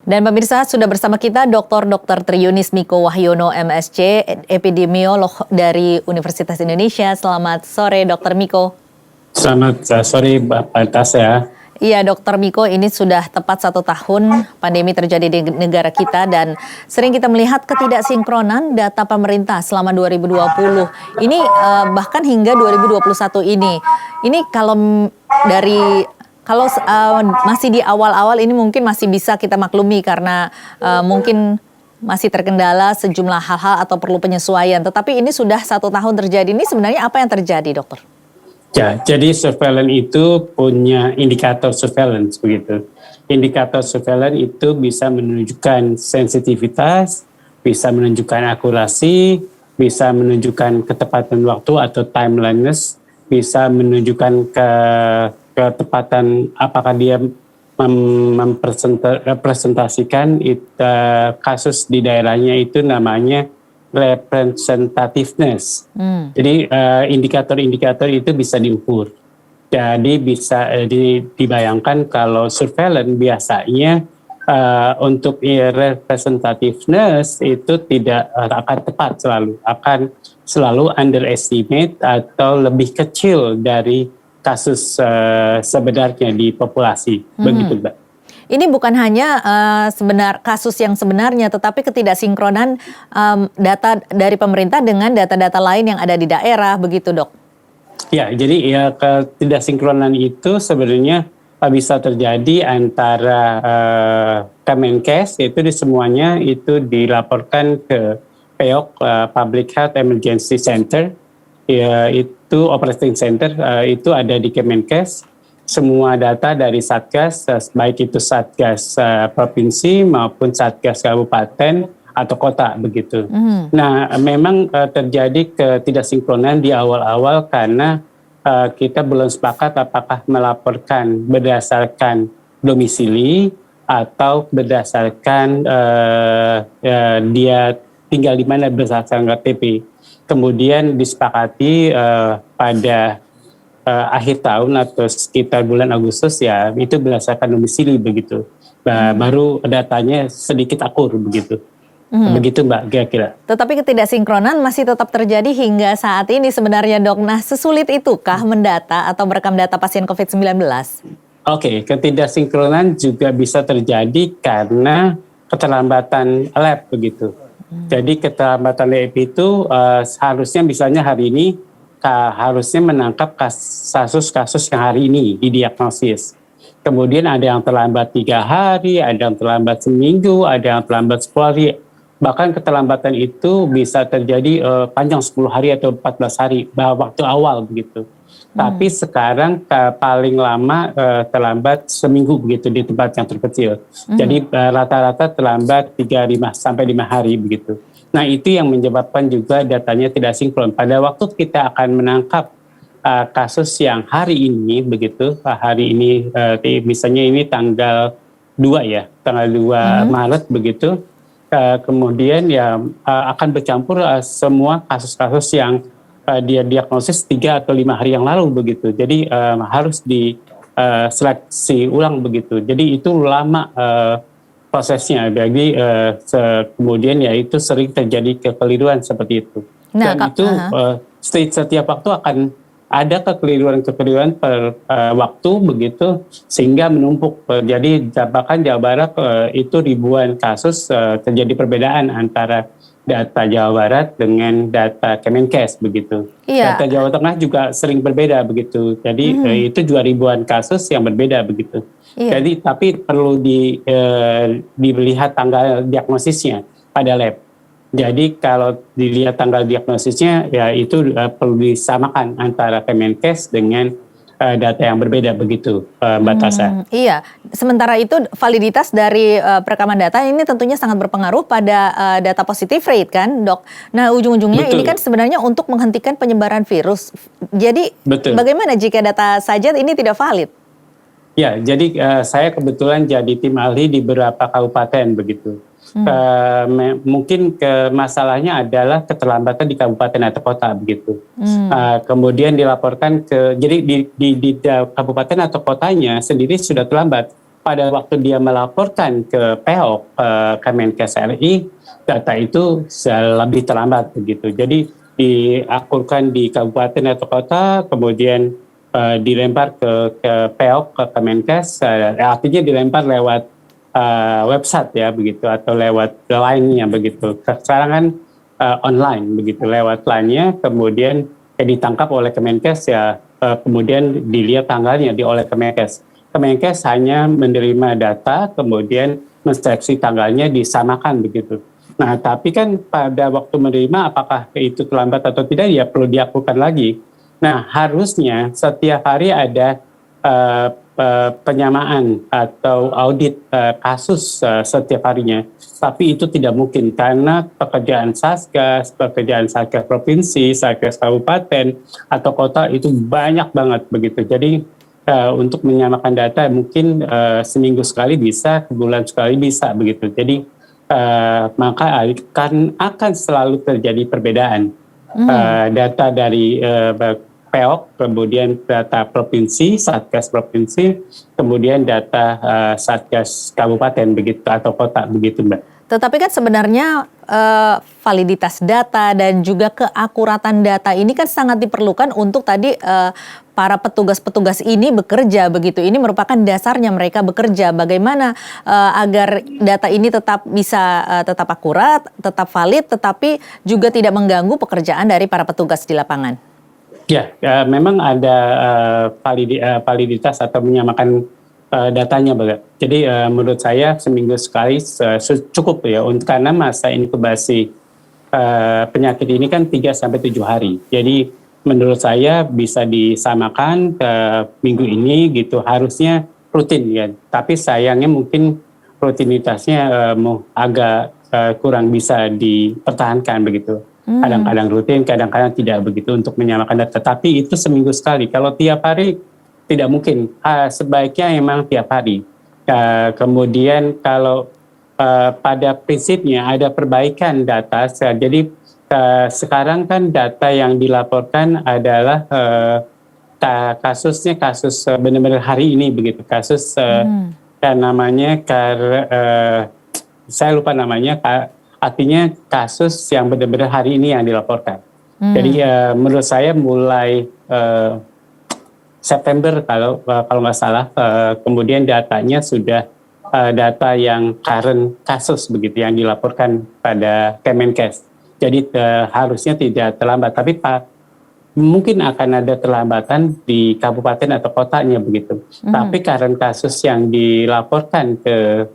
Dan pemirsa, sudah bersama kita Dr. Triunis Miko Wahyono MSc, epidemiolog dari Universitas Indonesia. Selamat sore Dr. Miko. Selamat sore Mbak Tasya. Iya Dr. Miko, ini sudah tepat 1 tahun pandemi terjadi di negara kita dan sering kita melihat ketidaksinkronan data pemerintah selama 2020. Ini bahkan hingga 2021 ini. Ini kalau masih di awal-awal ini mungkin masih bisa kita maklumi karena mungkin masih terkendala sejumlah hal-hal atau perlu penyesuaian. Tetapi ini sudah 1 tahun terjadi. Ini sebenarnya apa yang terjadi, dokter? Ya, jadi surveillance itu punya indikator surveillance begitu. Indikator surveillance itu bisa menunjukkan sensitivitas, bisa menunjukkan akurasi, bisa menunjukkan ketepatan waktu atau timeliness, bisa menunjukkan ketepatan apakah dia merepresentasikan kasus di daerahnya, itu namanya representativeness. Jadi indikator-indikator itu bisa diukur. Jadi bisa dibayangkan kalau surveillance biasanya untuk representativeness itu tidak akan tepat akan selalu underestimate atau lebih kecil dari kasus sebenarnya di populasi, begitu Mbak. Ini bukan hanya kasus yang sebenarnya, tetapi ketidaksinkronan data dari pemerintah dengan data-data lain yang ada di daerah, begitu dok? Ya, jadi ya ketidaksinkronan itu sebenarnya bisa terjadi antara Kemenkes, itu di semuanya itu dilaporkan ke PEOC, Public Health Emergency Center, ya, itu operating center itu ada di Kemenkes. Semua data dari Satgas, baik itu Satgas provinsi maupun Satgas kabupaten atau kota begitu. Nah, memang terjadi ketidaksinkronan di awal-awal karena kita belum sepakat apakah melaporkan berdasarkan domisili atau berdasarkan dia tinggal di mana berdasarkan KTP. Kemudian disepakati pada akhir tahun atau sekitar bulan Agustus, ya itu berdasarkan domisili begitu. Baru datanya sedikit akur begitu. Begitu Mbak kira-kira. Tetapi ketidaksinkronan masih tetap terjadi hingga saat ini sebenarnya dok. Nah, sesulit itukah mendata atau merekam data pasien COVID-19? Oke, ketidaksinkronan juga bisa terjadi karena keterlambatan lab begitu. Jadi keterlambatan lab itu seharusnya misalnya hari ini harusnya menangkap kasus-kasus yang hari ini didiagnosis. Kemudian ada yang terlambat 3 hari, ada yang terlambat seminggu, ada yang terlambat 10 hari. Bahkan keterlambatan itu bisa terjadi panjang 10 hari atau 14 hari waktu awal begitu. Tapi sekarang paling lama terlambat seminggu begitu di tempat yang terkecil. Jadi rata-rata terlambat 3 sampai 5 hari begitu. Nah, itu yang menyebabkan juga datanya tidak sinkron. Pada waktu kita akan menangkap kasus yang hari ini begitu, hari ini misalnya ini tanggal 2 ya, tanggal 2 Maret begitu. Kemudian ya akan bercampur semua kasus-kasus yang dia diagnosis 3 atau 5 hari yang lalu begitu. Jadi harus diseleksi ulang begitu. Jadi itu lama prosesnya, jadi kemudian ya itu sering terjadi kekeliruan seperti itu. Dan itu setiap waktu akan ada kekeliruan per waktu begitu, sehingga menumpuk. Jadi bahkan Jawa Barat itu ribuan kasus terjadi perbedaan antara data Jawa Barat dengan data Kemenkes begitu. Iya. Data Jawa Tengah juga sering berbeda begitu. Jadi itu juga ribuan kasus yang berbeda begitu. Iya. Jadi tapi perlu dilihat tanggal diagnosisnya pada lab. Jadi kalau dilihat tanggal diagnosisnya ya itu perlu disamakan antara Kemenkes dengan data yang berbeda begitu, Mbak Tasya. Iya, sementara itu validitas dari perekaman data ini tentunya sangat berpengaruh pada data positive rate kan dok. Nah ujung-ujungnya ini kan sebenarnya untuk menghentikan penyebaran virus. Jadi bagaimana jika data saja ini tidak valid? Ya, jadi saya kebetulan jadi tim ahli di beberapa kabupaten begitu. Mungkin masalahnya adalah keterlambatan di kabupaten atau kota begitu. Kemudian dilaporkan jadi di kabupaten atau kotanya sendiri sudah terlambat. pada waktu dia melaporkan ke PEOK, Kemenkes RI, data itu lebih terlambat begitu. Jadi diakurkan di kabupaten atau kota, kemudian dilempar ke PEOK, ke Kemenkes, artinya dilempar lewat website ya begitu, atau lewat line-nya begitu. Sekarang kan online begitu, lewat line-nya, kemudian ditangkap oleh Kemenkes ya, kemudian dilihat tanggalnya oleh Kemenkes. Kemenkes hanya menerima data, kemudian menseleksi tanggalnya, disamakan begitu. Nah, tapi kan pada waktu menerima apakah itu terlambat atau tidak, ya perlu diakukan lagi. Nah, harusnya setiap hari ada penyamaan atau audit kasus setiap harinya. Tapi itu tidak mungkin karena pekerjaan Satgas provinsi, Satgas kabupaten atau kota itu banyak banget begitu. Jadi untuk menyamakan data mungkin seminggu sekali bisa, sebulan sekali bisa begitu. Jadi maka akan selalu terjadi perbedaan data dari PEOK, kemudian data provinsi, Satgas provinsi, kemudian data Satgas kabupaten begitu atau kota begitu, Mbak. Tetapi kan sebenarnya validitas data dan juga keakuratan data ini kan sangat diperlukan untuk tadi para petugas-petugas ini bekerja begitu. Ini merupakan dasarnya mereka bekerja. Bagaimana agar data ini tetap bisa tetap akurat, tetap valid, tetapi juga tidak mengganggu pekerjaan dari para petugas di lapangan. Ya, memang ada validitas atau menyamakan datanya, Mbak. Jadi menurut saya seminggu sekali cukup ya, karena masa inkubasi penyakit ini kan 3-7 hari. Jadi menurut saya bisa disamakan ke minggu ini gitu, harusnya rutin ya. Tapi sayangnya mungkin rutinitasnya agak kurang bisa dipertahankan begitu. Kadang-kadang rutin, kadang-kadang tidak begitu untuk menyamakan data. Tapi itu seminggu sekali. Kalau tiap hari tidak mungkin. Sebaiknya memang tiap hari. Kemudian kalau pada prinsipnya ada perbaikan data. Jadi sekarang kan data yang dilaporkan adalah kasus benar-benar hari ini begitu. Kasus namanya saya lupa namanya. Artinya kasus yang benar-benar hari ini yang dilaporkan. Jadi menurut saya mulai September kalau nggak salah, kemudian datanya sudah data yang current kasus begitu yang dilaporkan pada Kemenkes. Jadi harusnya tidak terlambat, tapi mungkin akan ada terlambatan di kabupaten atau kotanya begitu. Tapi current kasus yang dilaporkan ke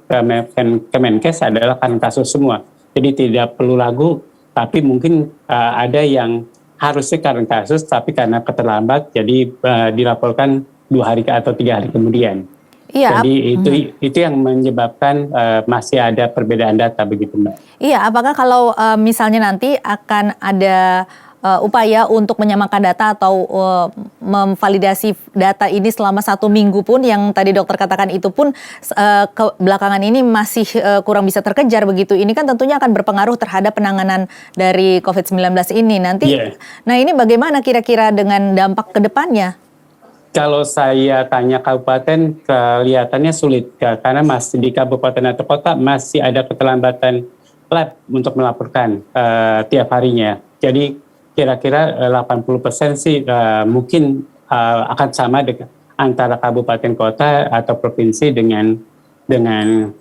Kemenkes adalah current kasus semua. Jadi tidak perlu ragu, tapi mungkin ada yang harusnya karena kasus, tapi karena keterlambat, jadi dilaporkan 2 hari atau 3 hari kemudian. Iya, jadi itu yang menyebabkan masih ada perbedaan data begitu, Mbak. Iya, apakah kalau misalnya nanti akan ada upaya untuk menyamakan data atau memvalidasi data ini selama 1 minggu pun yang tadi dokter katakan itu pun belakangan ini masih kurang bisa terkejar begitu. Ini kan tentunya akan berpengaruh terhadap penanganan dari COVID-19 ini nanti. Nah, ini bagaimana kira-kira dengan dampak ke depannya? Kalau saya tanya kabupaten, kelihatannya sulit karena masih di kabupaten atau kota masih ada keterlambatan lab untuk melaporkan tiap harinya. Jadi kira-kira 80% sih mungkin akan sama antara kabupaten kota atau provinsi dengan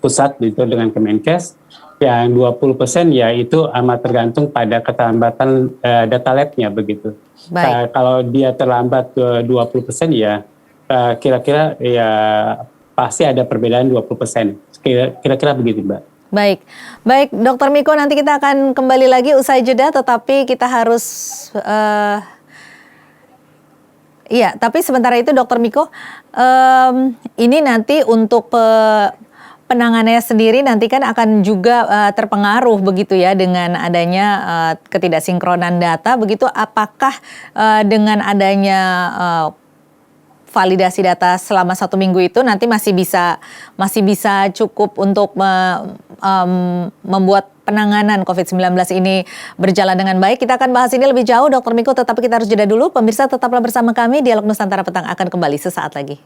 pusat gitu, dengan Kemenkes. Yang 20% ya itu amat tergantung pada keterlambatan data lab-nya begitu. Kalau dia terlambat 20% ya kira-kira ya pasti ada perbedaan 20%. Kira-kira begitu, Mbak. Baik, Dokter Miko, nanti kita akan kembali lagi usai jeda, tetapi kita harus, tapi sementara itu Dokter Miko, ini nanti untuk penanganannya sendiri nanti kan akan juga terpengaruh begitu ya dengan adanya ketidaksinkronan data begitu. Apakah dengan adanya validasi data selama 1 minggu itu nanti masih bisa cukup untuk membuat penanganan COVID-19 ini berjalan dengan baik? Kita akan bahas ini lebih jauh, Dokter Miko, tetapi kita harus jeda dulu. Pemirsa, tetaplah bersama kami. Dialog Nusantara Petang akan kembali sesaat lagi.